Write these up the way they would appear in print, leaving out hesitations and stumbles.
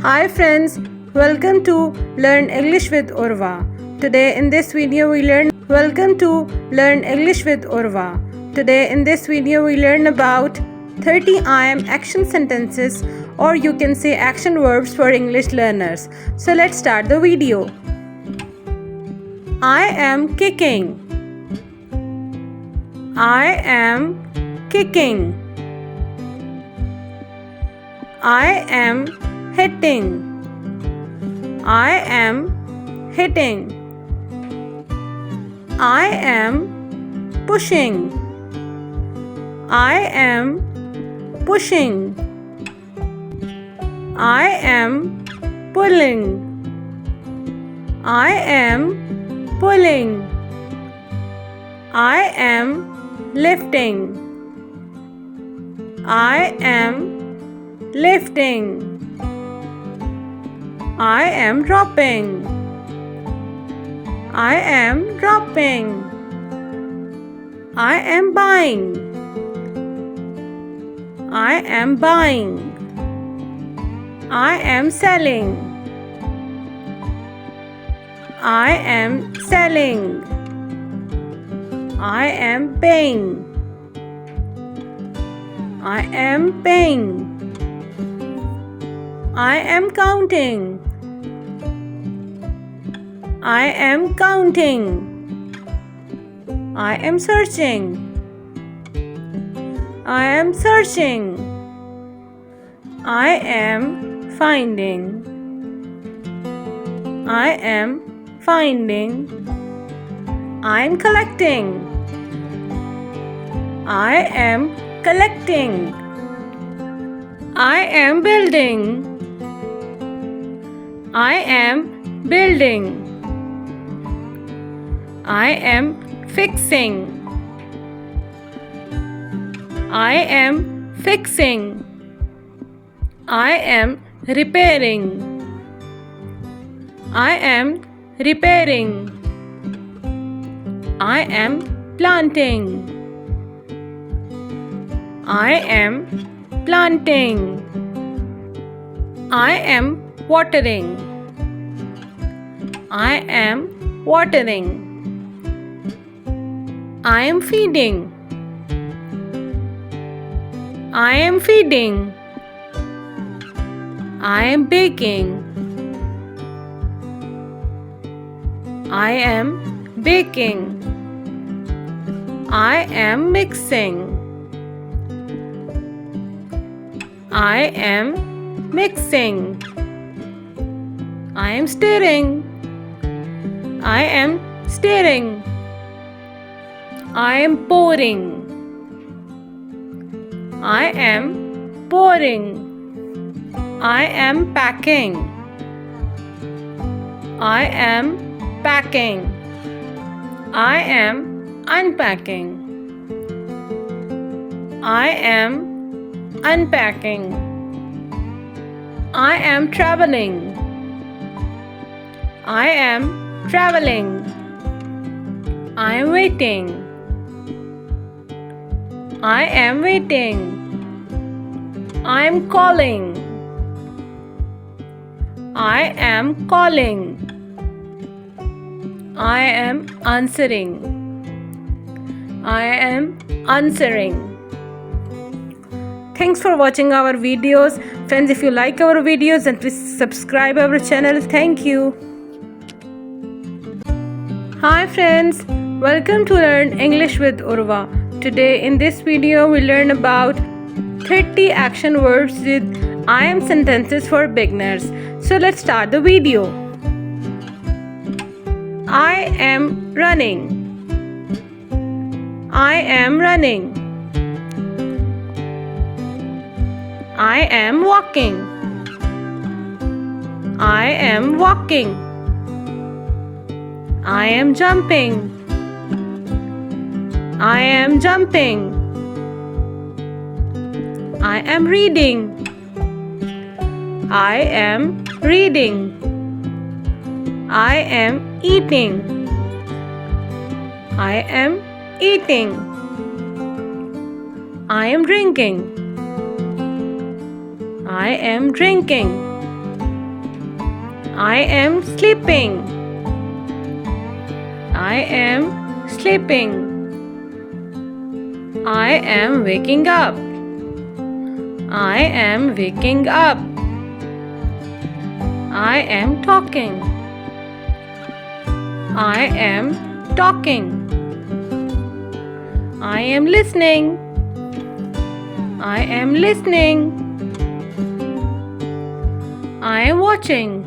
Hi friends, welcome to Learn English with Urva. Today in this video we learn about 30 I am action sentences, or you can say action verbs for English learners. So let's start the video. I am kicking. I am kicking. I am hitting. I am hitting. I am pushing. I am pushing. I am pulling. I am pulling. I am lifting. I am lifting. I am dropping. I am dropping. I am buying. I am buying. I am selling. I am selling. I am paying. I am paying. I am counting. I am counting. I am searching. I am searching. I am finding. I am finding. I am collecting. I am collecting. I am building. I am building. I am fixing. I am fixing. I am repairing. I am repairing. I am planting. I am planting. I am watering. I am watering. I am feeding. I am feeding. I am baking. I am baking. I am mixing. I am mixing. I am stirring. I am stirring. I am pouring. I am pouring. I am packing. I am packing. I am unpacking. I am unpacking. I am traveling. I am traveling. I am waiting. I am waiting. I am calling. I am calling. I am answering. I am answering. Thanks for watching our videos. Friends, if you like our videos, then please subscribe our channel. Thank you. Hi friends, welcome to Learn English with Urva. Today in this video we learn about 30 action verbs with I am sentences for beginners. So let's start the video. I am running. I am running. I am walking. I am walking. I am jumping. I am jumping. I am reading. I am reading. I am eating. I am eating. I am drinking. I am drinking. I am sleeping. I am sleeping. I am waking up. I am waking up. I am talking. I am talking. I am listening. I am listening. I am watching.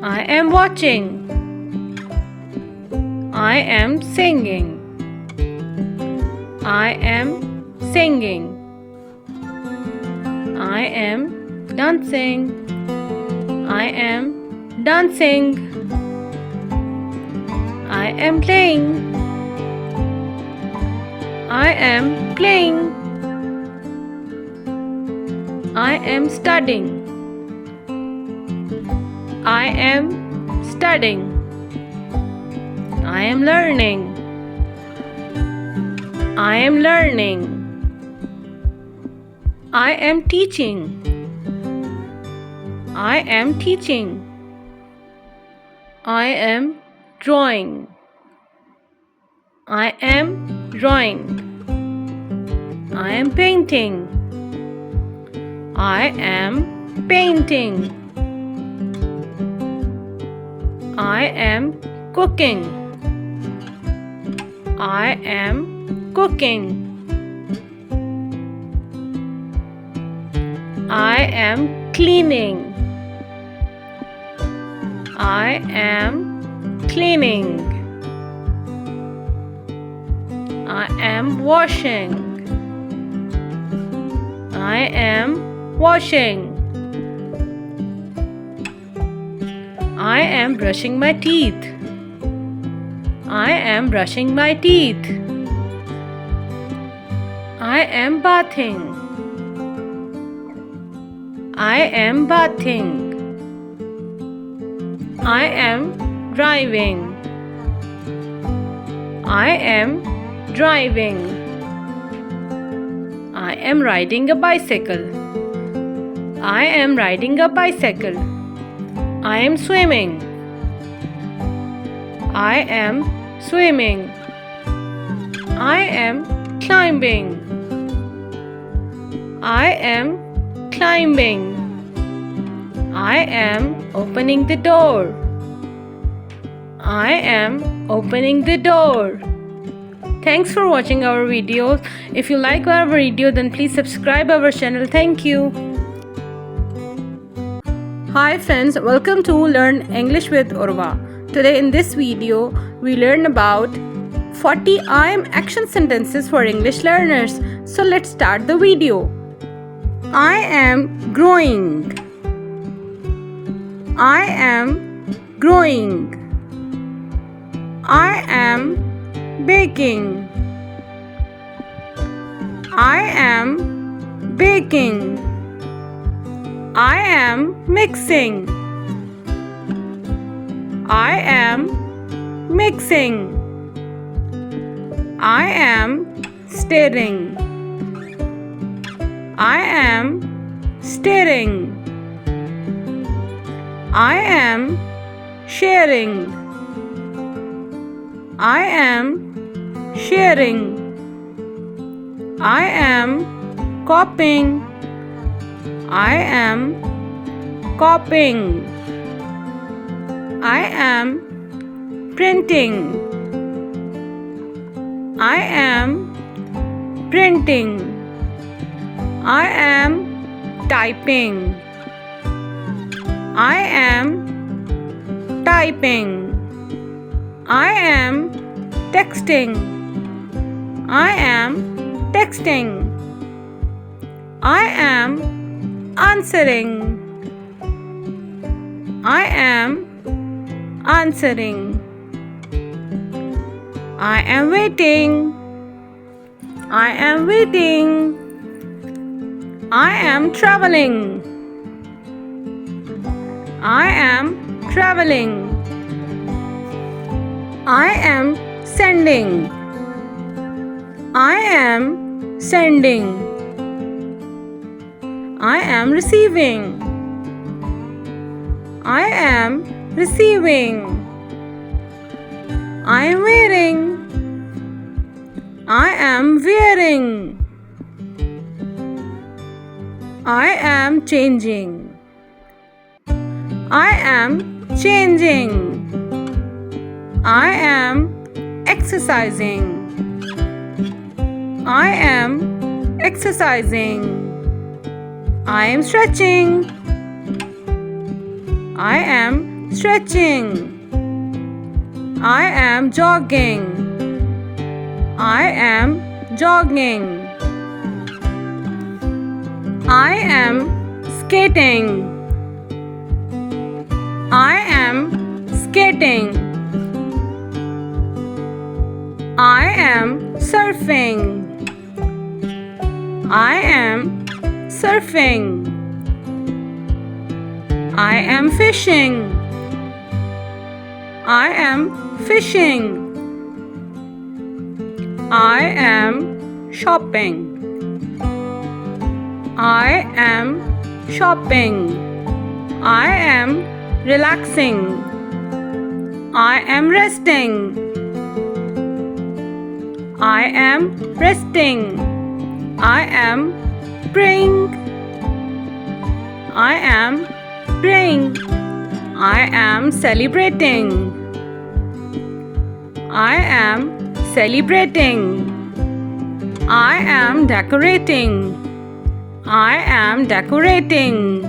I am watching. I am singing. I am singing. I am dancing. I am dancing. I am playing. I am playing. I am studying. I am studying. I am learning. I am learning. I am teaching. I am teaching. I am drawing. I am drawing. I am painting. I am painting. I am cooking. I am cooking. I am cleaning. I am cleaning. I am washing. I am washing. I am brushing my teeth. I am brushing my teeth. I am bathing. I am bathing. I am driving. I am driving. I am riding a bicycle. I am riding a bicycle. I am swimming. I am swimming. I am climbing. I am climbing. I am opening the door. I am opening the door. Thanks for watching our videos. If you like our video, then please subscribe our channel. Thank you. Hi friends, welcome to Learn English with Urva. Today in this video, we learn about 40 I am action sentences for English learners. So let's start the video. I am growing. I am growing. I am baking. I am baking. I am mixing. I am mixing. I am stirring. I am stirring. I am sharing. I am sharing. I am copying. I am copying. I am printing. I am printing. I am typing. I am typing. I am texting. I am texting. I am answering. I am answering. I am waiting. I am waiting. I am traveling. I am traveling. I am sending. I am sending. I am receiving. I am receiving. I am wearing. I am wearing. I am changing. I am changing. I am exercising. I am exercising. I am stretching. I am stretching. I am jogging. I am jogging. I am skating. I am skating. I am surfing. I am surfing. I am fishing. I am fishing. I am shopping. I am shopping. I am relaxing. I am resting. I am resting. I am praying. I am praying. I am celebrating. I am celebrating. I am decorating. I am decorating.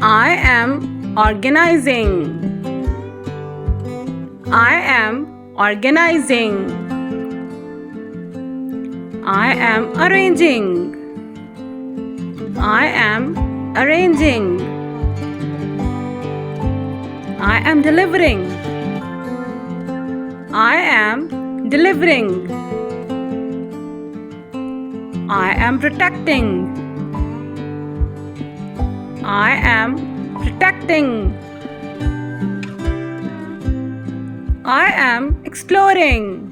I am organizing. I am organizing. I am arranging. I am arranging. I am delivering. I am delivering. I am protecting. I am protecting. I am exploring.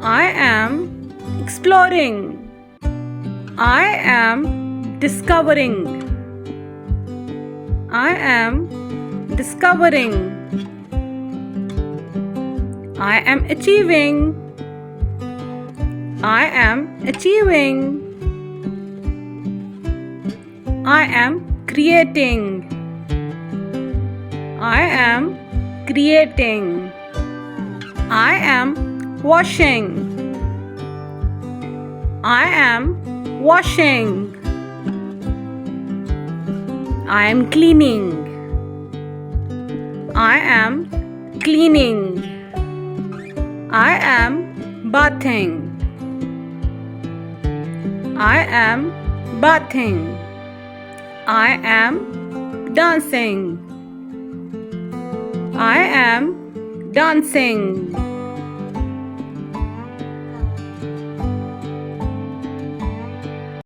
I am exploring. I am discovering. I am discovering. I am achieving. I am achieving. I am creating. I am creating. I am washing. I am washing. I am cleaning. I am cleaning. I am bathing. I am bathing. I am dancing. I am dancing.